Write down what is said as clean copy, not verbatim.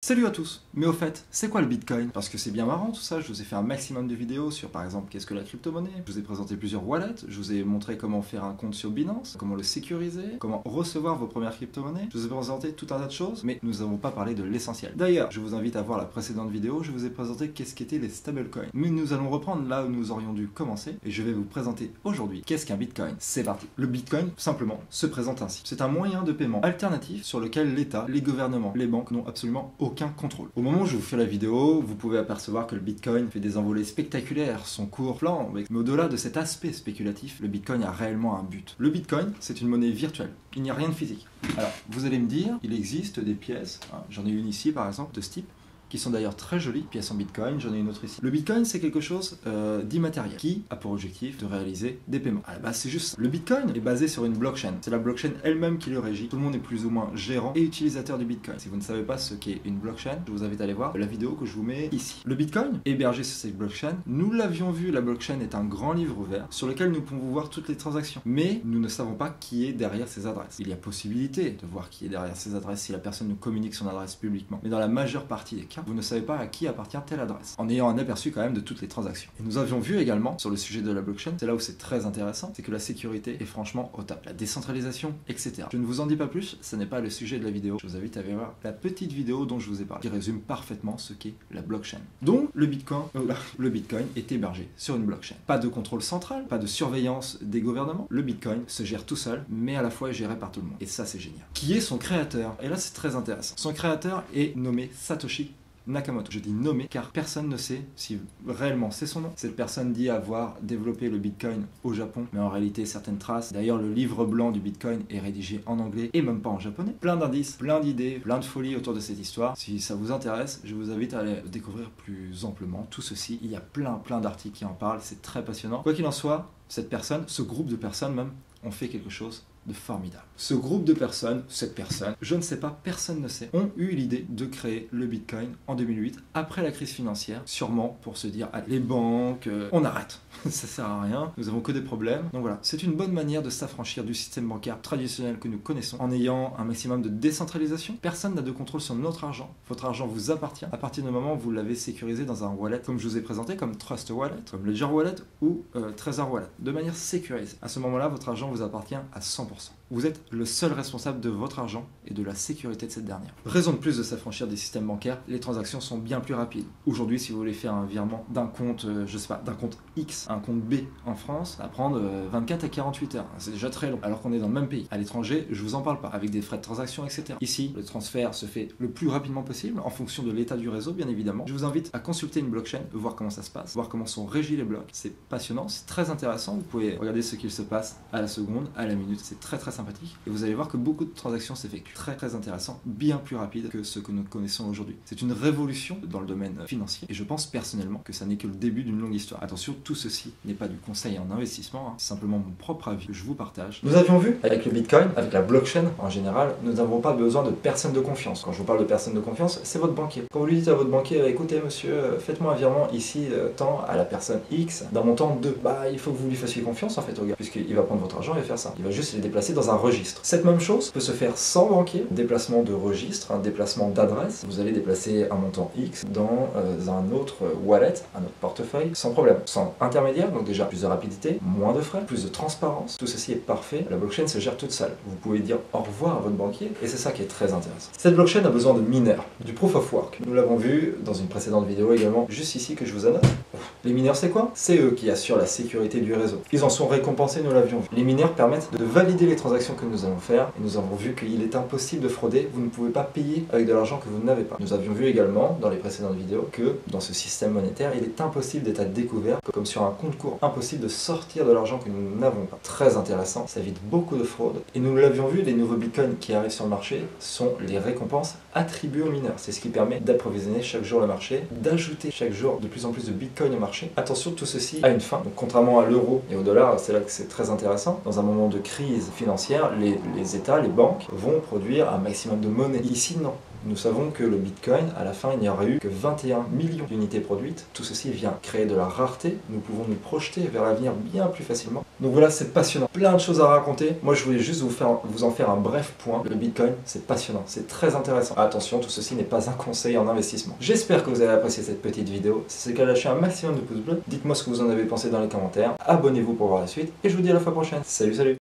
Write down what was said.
Salut à tous. Mais au fait, c'est quoi le Bitcoin? Parce que c'est bien marrant tout ça, je vous ai fait un maximum de vidéos sur par exemple qu'est-ce que la crypto-monnaie, je vous ai présenté plusieurs wallets, je vous ai montré comment faire un compte sur Binance, comment le sécuriser, comment recevoir vos premières crypto-monnaies, je vous ai présenté tout un tas de choses, mais nous n'avons pas parlé de l'essentiel. D'ailleurs, je vous invite à voir la précédente vidéo, je vous ai présenté qu'est-ce qu'étaient les stablecoins. Mais nous allons reprendre là où nous aurions dû commencer, et je vais vous présenter aujourd'hui qu'est-ce qu'un Bitcoin. C'est parti. Le Bitcoin, simplement, se présente ainsi. C'est un moyen de paiement alternatif sur lequel l'État, les gouvernements, les banques n'ont absolument aucun contrôle. Au moment où je vous fais la vidéo, vous pouvez apercevoir que le Bitcoin fait des envolées spectaculaires, son cours flambe, mais au-delà de cet aspect spéculatif, le Bitcoin a réellement un but. Le Bitcoin, c'est une monnaie virtuelle, il n'y a rien de physique. Alors, vous allez me dire, il existe des pièces, j'en ai une ici par exemple, de ce type, qui sont d'ailleurs très jolies, pièces en Bitcoin, j'en ai une autre ici. Le Bitcoin, c'est quelque chose d'immatériel, qui a pour objectif de réaliser des paiements. À la base, c'est juste ça. Le Bitcoin est basé sur une blockchain. C'est la blockchain elle-même qui le régit. Tout le monde est plus ou moins gérant et utilisateur du Bitcoin. Si vous ne savez pas ce qu'est une blockchain, je vous invite à aller voir la vidéo que je vous mets ici. Le Bitcoin, hébergé sur cette blockchain, nous l'avions vu, la blockchain est un grand livre ouvert sur lequel nous pouvons voir toutes les transactions. Mais nous ne savons pas qui est derrière ces adresses. Il y a possibilité de voir qui est derrière ces adresses si la personne nous communique son adresse publiquement. Mais dans la majeure partie des cas, vous ne savez pas à qui appartient telle adresse, en ayant un aperçu quand même de toutes les transactions. Et nous avions vu également, sur le sujet de la blockchain, c'est là où c'est très intéressant, c'est que la sécurité est franchement au top. La décentralisation, etc. Je ne vous en dis pas plus, ce n'est pas le sujet de la vidéo. Je vous invite à aller voir la petite vidéo dont je vous ai parlé, qui résume parfaitement ce qu'est la blockchain. Donc, le Bitcoin est hébergé sur une blockchain. Pas de contrôle central, pas de surveillance des gouvernements. Le Bitcoin se gère tout seul, mais à la fois est géré par tout le monde. Et ça, c'est génial. Qui est son créateur? Et là, c'est très intéressant. Son créateur est nommé Satoshi Nakamoto. Je dis nommé car personne ne sait si réellement c'est son nom. Cette personne dit avoir développé le Bitcoin au Japon, mais en réalité certaines traces. D'ailleurs, le livre blanc du Bitcoin est rédigé en anglais et même pas en japonais. Plein d'indices, plein d'idées, plein de folies autour de cette histoire. Si ça vous intéresse, je vous invite à aller découvrir plus amplement tout ceci. Il y a plein d'articles qui en parlent, c'est très passionnant. Quoi qu'il en soit, cette personne, ce groupe de personnes même, ont fait quelque chose de formidable. Ce groupe de personnes, cette personne, je ne sais pas, personne ne sait, ont eu l'idée de créer le Bitcoin en 2008, après la crise financière, sûrement pour se dire, allez, les banques, on arrête, ça sert à rien, nous avons que des problèmes. Donc voilà, c'est une bonne manière de s'affranchir du système bancaire traditionnel que nous connaissons, en ayant un maximum de décentralisation. Personne n'a de contrôle sur notre argent, votre argent vous appartient, à partir du moment où vous l'avez sécurisé dans un wallet, comme je vous ai présenté, comme Trust Wallet, comme Ledger Wallet ou Trezor Wallet, de manière sécurisée. À ce moment-là, votre argent vous appartient à 100%. Vous êtes le seul responsable de votre argent et de la sécurité de cette dernière. Raison de plus de s'affranchir des systèmes bancaires, les transactions sont bien plus rapides. Aujourd'hui, si vous voulez faire un virement d'un compte, je sais pas, d'un compte X à un compte B en France, ça va prendre 24 à 48 heures. C'est déjà très long, alors qu'on est dans le même pays. À l'étranger, je vous en parle pas, avec des frais de transaction, etc. Ici, le transfert se fait le plus rapidement possible, en fonction de l'état du réseau, bien évidemment. Je vous invite à consulter une blockchain, voir comment ça se passe, voir comment sont régis les blocs. C'est passionnant, c'est très intéressant. Vous pouvez regarder ce qu'il se passe à la seconde, à la minute. C'est très sympathique. Et vous allez voir que beaucoup de transactions s'effectuent. Très intéressant, bien plus rapide que ce que nous connaissons aujourd'hui. C'est une révolution dans le domaine financier et je pense personnellement que ça n'est que le début d'une longue histoire. Attention, tout ceci n'est pas du conseil en investissement, c'est simplement mon propre avis que je vous partage. Nous avions vu avec le Bitcoin, avec la blockchain en général, nous n'avons pas besoin de personne de confiance. Quand je vous parle de personne de confiance, c'est votre banquier. Quand vous lui dites à votre banquier, écoutez monsieur, faites-moi un virement ici, tant à la personne X, d'un montant 2. Il faut que vous lui fassiez confiance en fait au gars, puisqu'il va prendre votre argent et faire ça. Il va juste les déplacer dans un registre. Cette même chose peut se faire sans banquier, déplacement de registre, un déplacement d'adresse. Vous allez déplacer un montant X dans un autre wallet, un autre portefeuille, sans problème, sans intermédiaire, donc déjà plus de rapidité, moins de frais, plus de transparence. Tout ceci est parfait. La blockchain se gère toute seule. Vous pouvez dire au revoir à votre banquier et c'est ça qui est très intéressant. Cette blockchain a besoin de mineurs, du proof of work. Nous l'avons vu dans une précédente vidéo également, juste ici que je vous annote. Les mineurs, c'est quoi? C'est eux qui assurent la sécurité du réseau. Ils en sont récompensés, nous l'avions vu. Les mineurs permettent de valider les transactions que nous allons faire et nous avons vu qu'il est impossible de frauder. Vous ne pouvez pas payer avec de l'argent que vous n'avez pas. Nous avions vu également dans les précédentes vidéos que dans ce système monétaire, il est impossible d'être à découvert, comme sur un compte courant. Impossible de sortir de l'argent que nous n'avons pas. Très intéressant, ça évite beaucoup de fraude. Et nous l'avions vu, les nouveaux bitcoins qui arrivent sur le marché sont les récompenses attribuées aux mineurs. C'est ce qui permet d'approvisionner chaque jour le marché, d'ajouter chaque jour de plus en plus de bitcoins au marché. Attention, tout ceci a une fin. Donc, contrairement à l'euro et au dollar, c'est là que c'est très intéressant. Dans un moment de crise financière, les États, les banques vont produire un maximum de monnaie. Ici, non. Nous savons que le Bitcoin, à la fin, il n'y aura eu que 21 millions d'unités produites. Tout ceci vient créer de la rareté. Nous pouvons nous projeter vers l'avenir bien plus facilement. Donc voilà, c'est passionnant. Plein de choses à raconter. Moi, je voulais juste vous en faire un bref point. Le Bitcoin, c'est passionnant, c'est très intéressant. Attention, tout ceci n'est pas un conseil en investissement. J'espère que vous avez apprécié cette petite vidéo. Si c'est le cas, lâchez un maximum de pouces bleus. Dites-moi ce que vous en avez pensé dans les commentaires. Abonnez-vous pour voir la suite. Et je vous dis à la fois prochaine. Salut, salut!